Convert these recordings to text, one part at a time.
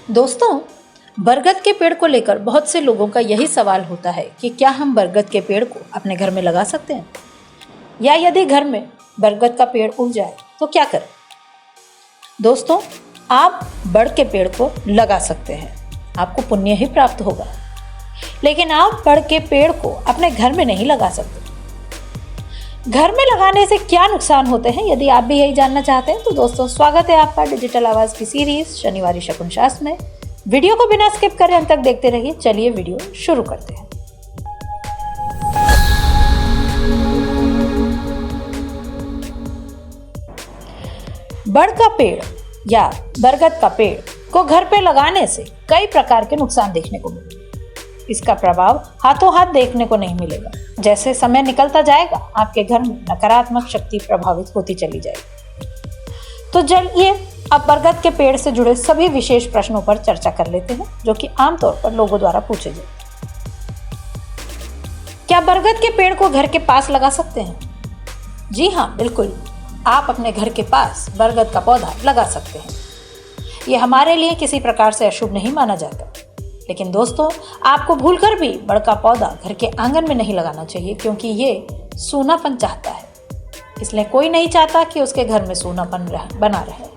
दोस्तों, बरगद के पेड़ को लेकर बहुत से लोगों का यही सवाल होता है कि क्या हम बरगद के पेड़ को अपने घर में लगा सकते हैं, या यदि घर में बरगद का पेड़ उग जाए तो क्या करें। दोस्तों, आप बड़ के पेड़ को लगा सकते हैं, आपको पुण्य ही प्राप्त होगा, लेकिन आप बड़ के पेड़ को अपने घर में नहीं लगा सकते। घर में लगाने से क्या नुकसान होते हैं, यदि आप भी यही जानना चाहते हैं तो दोस्तों स्वागत है आपका डिजिटल आवाज की सीरीज शनिवारी शकुन शास्त्र में। वीडियो को बिना स्किप करे अंत तक देखते रहिए। चलिए वीडियो शुरू करते हैं। बड़ का पेड़ या बरगद का पेड़ को घर पे लगाने से कई प्रकार के नुकसान देखने को मिलेंगे। इसका प्रभाव हाथों हाथ देखने को नहीं मिलेगा। जैसे समय निकलता जाएगा आपके घर में नकारात्मक शक्ति प्रभावित होती चली जाएगी। तो चलिए अब बरगद के पेड़ से जुड़े सभी विशेष प्रश्नों पर चर्चा कर लेते हैं, जो कि आमतौर पर लोगों द्वारा पूछे जाते हैं। क्या बरगद के पेड़ को घर के पास लगा सकते हैं? जी हाँ, बिल्कुल। आप अपने घर के पास बरगद का पौधा लगा सकते हैं। यह हमारे लिए किसी प्रकार से अशुभ नहीं माना जाता, लेकिन दोस्तों आपको भूलकर भी बड़ का पौधा घर के आंगन में नहीं लगाना चाहिए, क्योंकि ये सूनापन चाहता है। इसलिए कोई नहीं चाहता कि उसके घर में सूनापन बना रहे।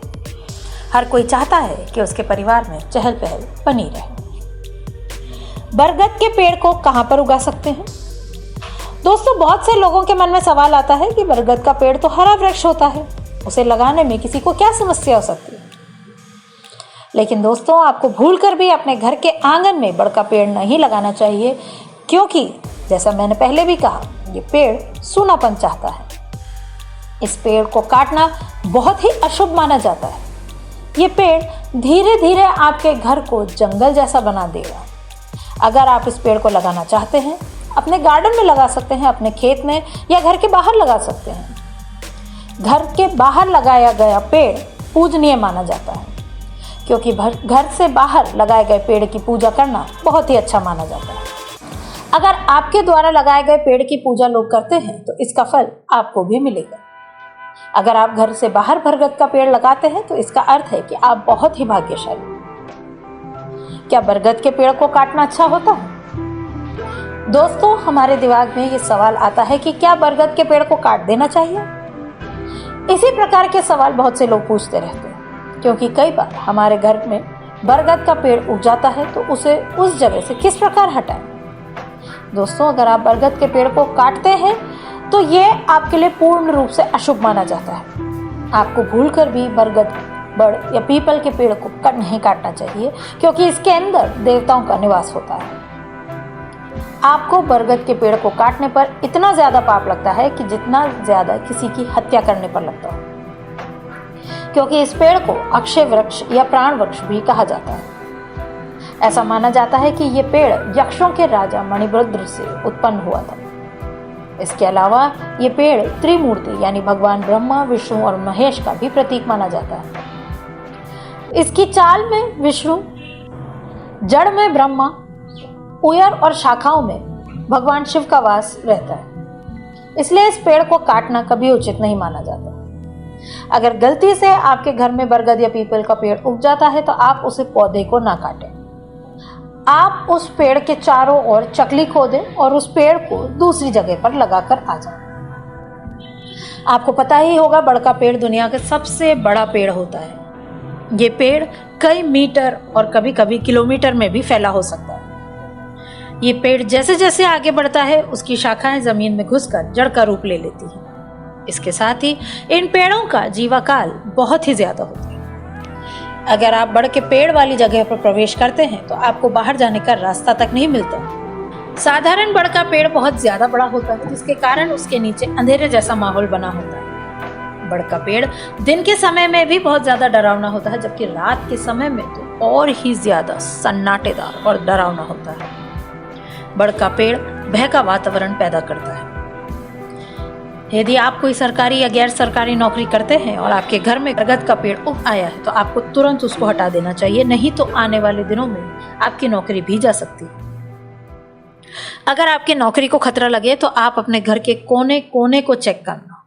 हर कोई चाहता है कि उसके परिवार में चहल पहल बनी रहे। बरगद के पेड़ को कहां पर उगा सकते हैं? दोस्तों, बहुत से लोगों के मन में सवाल आता है कि बरगद का पेड़ तो हरा वृक्ष होता है, उसे लगाने में किसी को क्या समस्या हो सकती है। लेकिन दोस्तों, आपको भूलकर भी अपने घर के आंगन में बड़ का पेड़ नहीं लगाना चाहिए, क्योंकि जैसा मैंने पहले भी कहा, ये पेड़ सूनापन चाहता है। इस पेड़ को काटना बहुत ही अशुभ माना जाता है। ये पेड़ धीरे धीरे आपके घर को जंगल जैसा बना देगा। अगर आप इस पेड़ को लगाना चाहते हैं, अपने गार्डन में लगा सकते हैं, अपने खेत में या घर के बाहर लगा सकते हैं। घर के बाहर लगाया गया पेड़ पूजनीय माना जाता है, क्योंकि घर से बाहर लगाए गए पेड़ की पूजा करना बहुत ही अच्छा माना जाता है। अगर आपके द्वारा लगाए गए पेड़ की पूजा लोग करते हैं तो इसका फल आपको भी मिलेगा। अगर आप घर से बाहर बरगद का पेड़ लगाते हैं तो इसका अर्थ है कि आप बहुत ही भाग्यशाली हैं। क्या बरगद के पेड़ को काटना अच्छा होता है? दोस्तों, हमारे दिमाग में ये सवाल आता है कि क्या बरगद के पेड़ को काट देना चाहिए। इसी प्रकार के सवाल बहुत से लोग पूछते रहते हैं, क्योंकि कई बार हमारे घर में बरगद का पेड़ उग जाता है तो उसे उस जगह से किस प्रकार हटाएं। दोस्तों, अगर आप बरगद के पेड़ को काटते हैं तो ये आपके लिए पूर्ण रूप से अशुभ माना जाता है। आपको भूलकर भी बरगद, बड़ या पीपल के पेड़ को नहीं काटना चाहिए, क्योंकि इसके अंदर देवताओं का निवास होता है। आपको बरगद के पेड़ को काटने पर इतना ज्यादा पाप लगता है कि जितना ज्यादा किसी की हत्या करने पर लगता है, क्योंकि इस पेड़ को अक्षय वृक्ष या प्राण वृक्ष भी कहा जाता है। ऐसा माना जाता है कि ये पेड़ यक्षों के राजा मणिभद्र से उत्पन्न हुआ था। इसके अलावा ये पेड़ त्रिमूर्ति यानी भगवान ब्रह्मा, विष्णु और महेश का भी प्रतीक माना जाता है। इसकी चाल में विष्णु, जड़ में ब्रह्मा, उयर और शाखाओं में भगवान शिव का वास रहता है। इसलिए इस पेड़ को काटना कभी उचित नहीं माना जाता। अगर गलती से आपके घर में बरगद या पीपल का पेड़ उग जाता है तो आप उसे पौधे को ना काटें। आप उस पेड़ के चारों ओर चकली खोदें और उस पेड़ को दूसरी जगह पर लगाकर आ जाएं। आपको पता ही होगा, बड़ का पेड़ दुनिया का सबसे बड़ा पेड़ होता है। ये पेड़ कई मीटर और कभी कभी किलोमीटर में भी फैला हो सकता है। ये पेड़ जैसे जैसे आगे बढ़ता है, उसकी शाखाएं जमीन में घुसकर जड़ का रूप ले लेती हैं। इसके साथ ही इन पेड़ों का जीवाकाल बहुत ही ज्यादा होता है। अगर आप बड़ के पेड़ वाली जगह पर प्रवेश करते हैं तो आपको बाहर जाने का रास्ता तक नहीं मिलता। साधारण बड़ का पेड़ बहुत ज्यादा बड़ा होता है, जिसके कारण उसके नीचे अंधेरे जैसा माहौल बना होता है। बड़ का पेड़ दिन के समय में भी बहुत ज्यादा डरावना होता है, जबकि रात के समय में तो और ही ज्यादा सन्नाटेदार और डरावना होता है। बड़ का पेड़ भय का वातावरण पैदा करता है। यदि आप कोई सरकारी या गैर सरकारी नौकरी करते हैं और आपके घर में बरगद का पेड़ उग आया है तो आपको तुरंत उसको हटा देना चाहिए, नहीं तो आने वाले दिनों में आपकी नौकरी भी जा सकती है। अगर आपकी नौकरी को खतरा लगे तो आप अपने घर के कोने कोने को चेक करना।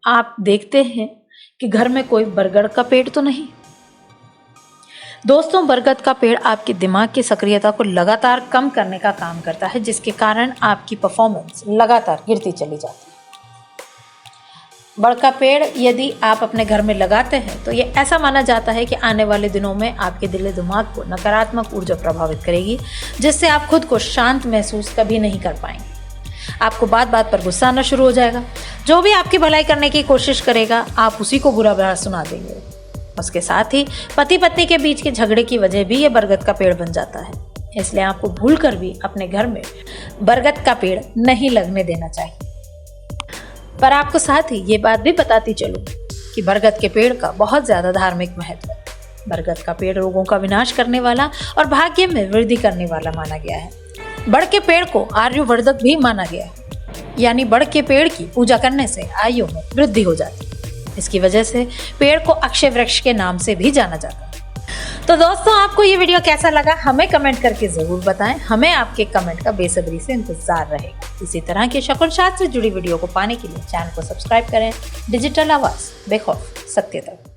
आप देखते हैं कि घर में कोई बरगद का पेड़ तो नहीं। दोस्तों, बरगद का पेड़ आपके दिमाग की सक्रियता को लगातार कम करने का काम करता है, जिसके कारण आपकी परफॉर्मेंस लगातार गिरती चली जाती है। बड़ का पेड़ यदि आप अपने घर में लगाते हैं तो ये ऐसा माना जाता है कि आने वाले दिनों में आपके दिल दिमाग को नकारात्मक ऊर्जा प्रभावित करेगी, जिससे आप खुद को शांत महसूस कभी नहीं कर पाएंगे। आपको बात बात पर गुस्सा आना शुरू हो जाएगा। जो भी आपकी भलाई करने की कोशिश करेगा, आप उसी को बुरा भला सुना देंगे। उसके साथ ही पति पत्नी के बीच के झगड़े की वजह भी ये बरगद का पेड़ बन जाता है। इसलिए आपको भूलकर भी अपने घर में बरगद का पेड़ नहीं लगने देना चाहिए। पर आपको साथ ही ये बात भी बताती चलूं कि बरगद के पेड़ का बहुत ज्यादा धार्मिक महत्व है। बरगद का पेड़ रोगों का विनाश करने वाला और भाग्य में वृद्धि करने वाला माना गया है। बड़ के पेड़ को आयुर्वर्धक भी माना गया है, यानी बड़ के पेड़ की पूजा करने से आयु में वृद्धि हो जाती है। इसकी वजह से पेड़ को अक्षय वृक्ष के नाम से भी जाना जाता है। तो दोस्तों, आपको ये वीडियो कैसा लगा हमें कमेंट करके जरूर बताएं। हमें आपके कमेंट का बेसब्री से इंतजार रहेगा। इसी तरह के शकुन शास्त्र से जुड़ी वीडियो को पाने के लिए चैनल को सब्सक्राइब करें। डिजिटल आवाज, बेखौफ सत्य तक।